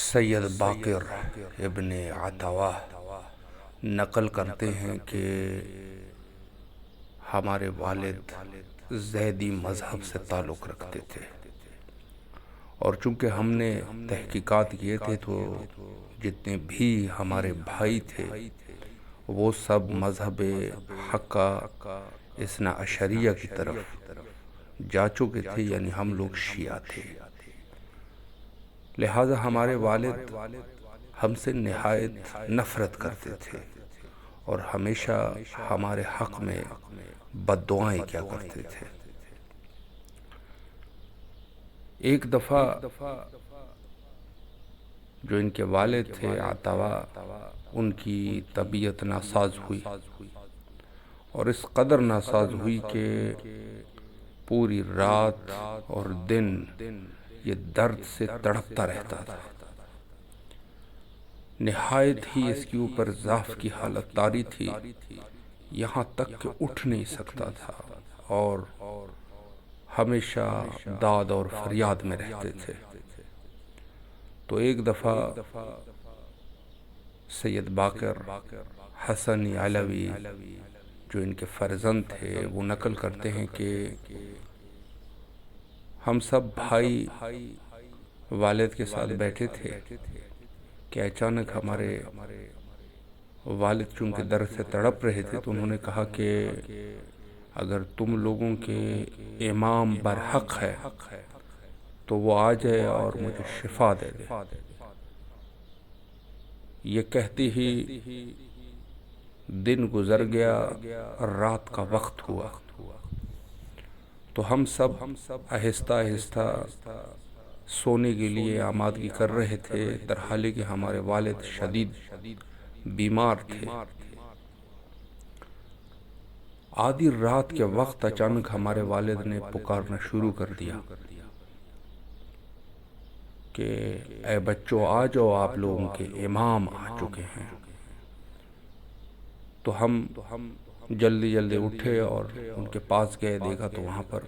سید باقر ابن عطاوہ نقل کرتے ہیں کہ ہمارے والد زیدی مذہب سے تعلق رکھتے تھے، اور چونکہ ہم نے تحقیقات کیے تھے تو جتنے بھی ہمارے بھائی تھے وہ سب مذہب حقہ اثنا عشریہ کی طرف جا چکے تھے، یعنی ہم لوگ شیعہ تھے۔ لہٰذا ہمارے والد ہم سے نہایت نفرت کرتے تھے اور ہمیشہ ہمارے حق میں بد دعائیں کیا کرتے تھے۔ ایک دفعہ جو ان کے والد تھے عطاوہ، ان کی طبیعت ناساز ہوئی، اور اس قدر ناساز ہوئی کہ پوری رات اور دن یہ درد سے تڑپتا رہتا تھا۔ نہایت ہی اس کے اوپر ضعف کی حالت طاری تھی، یہاں تک کہ اٹھ نہیں سکتا تھا اور ہمیشہ داد اور فریاد میں رہتے تھے۔ تو ایک دفعہ سید باقر حسن علوی جو ان کے فرزند تھے وہ نقل کرتے ہیں کہ ہم سب بھائی والد کے ساتھ بیٹھے تھے کہ اچانک ہمارے والد چونکہ درد سے تڑپ رہے تھے تو انہوں نے کہا کہ اگر تم لوگوں کے امام برحق ہے تو وہ آ جائے اور مجھے شفا دے دے۔ یہ کہتے ہی دن گزر گیا، رات کا وقت ہوا، تو ہم سب آہستہ آہستہ سونے کے لیے آمادگی کر رہے تھے، در حالی کہ ہمارے والد شدید بیمار تھے۔ آدھی رات کے وقت اچانک ہمارے والد نے پکارنا شروع کر دیا کہ اے بچوں آ جاؤ، آپ لوگوں کے امام آ چکے ہیں۔ تو ہم جلدی جلدی اٹھے اور ان کے پاس گئے، دیکھا تو وہاں پر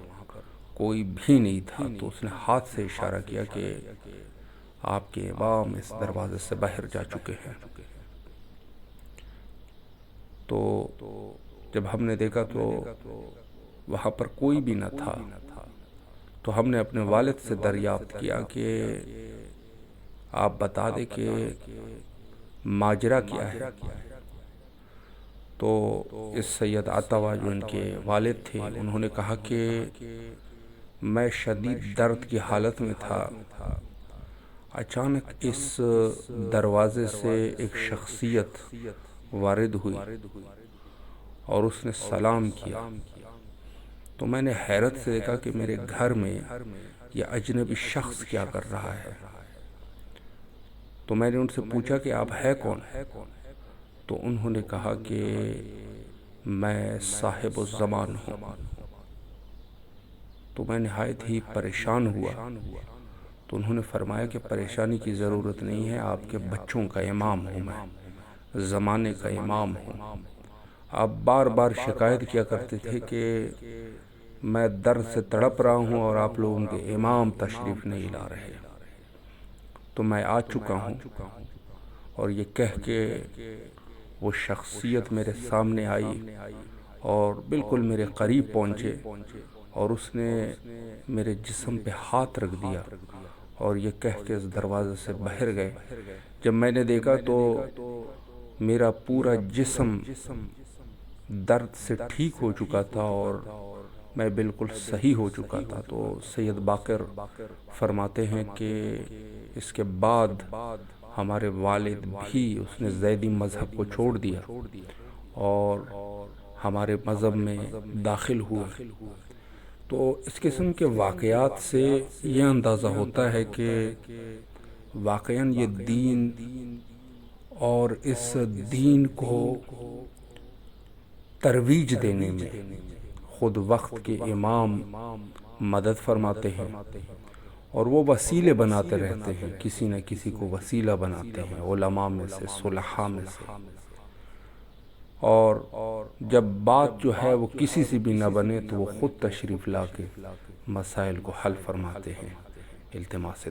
کوئی بھی نہیں تھا۔ تو اس نے ہاتھ سے اشارہ کیا کہ آپ کے امام اس دروازے سے باہر جا چکے ہیں۔ تو جب ہم نے دیکھا تو وہاں پر کوئی بھی نہ تھا، تو ہم نے اپنے والد سے دریافت کیا کہ آپ بتا دیں کہ ماجرا کیا ہے۔ تو اس سید عطاوہ جو ان کے والد تھے انہوں نے کہا کہ میں شدید درد کی حالت میں تھا، اچانک اس دروازے سے ایک شخصیت وارد ہوئی اور اس نے سلام کیا۔ تو میں نے حیرت سے دیکھا کہ میرے گھر میں یہ اجنبی شخص کیا کر رہا ہے۔ تو میں نے ان سے پوچھا کہ آپ ہے کون؟ تو انہوں نے کہا کہ میں صاحب الزمان ہوں۔ تو میں نہایت ہی پریشان ہوا، تو انہوں نے فرمایا کہ پریشانی کی ضرورت نہیں ہے، آپ کے بچوں کا امام ہوں، میں زمانے کا امام ہوں۔ آپ بار بار شکایت کیا کرتے تھے کہ میں درد سے تڑپ رہا ہوں اور آپ لوگوں کے امام تشریف نہیں لا رہے، تو میں آ چکا ہوں۔ اور یہ کہہ کے وہ شخصیت میرے سامنے آئی اور بالکل میرے قریب پہنچے اور اس نے میرے جسم پہ ہاتھ رکھ دیا اور یہ کہہ کے اس دروازے سے باہر گئے۔ جب میں نے دیکھا تو میرا پورا جسم درد سے ٹھیک ہو چکا تھا اور میں بالکل صحیح ہو چکا تھا۔ تو سید باقر فرماتے ہیں کہ اس کے بعد ہمارے والد بھی اس نے زیدی مذہب کو چھوڑ دیا اور ہمارے مذہب میں داخل ہوئے۔ تو اس قسم کے واقعات سے یہ اندازہ ہوتا ہے کہ واقعاً یہ دین اور اس دین کو ترویج دینے میں خود وقت کے امام مدد فرماتے ہیں اور وہ وسیلے بناتے رہتے ہیں، کسی نہ کسی کو وسیلہ بناتے ہیں علماء میں سے، صلحاء میں سے، اور جب بات جو ہے وہ کسی سے بھی نہ بنے تو وہ خود تشریف لا کے مسائل کو حل فرماتے ہیں۔ التماس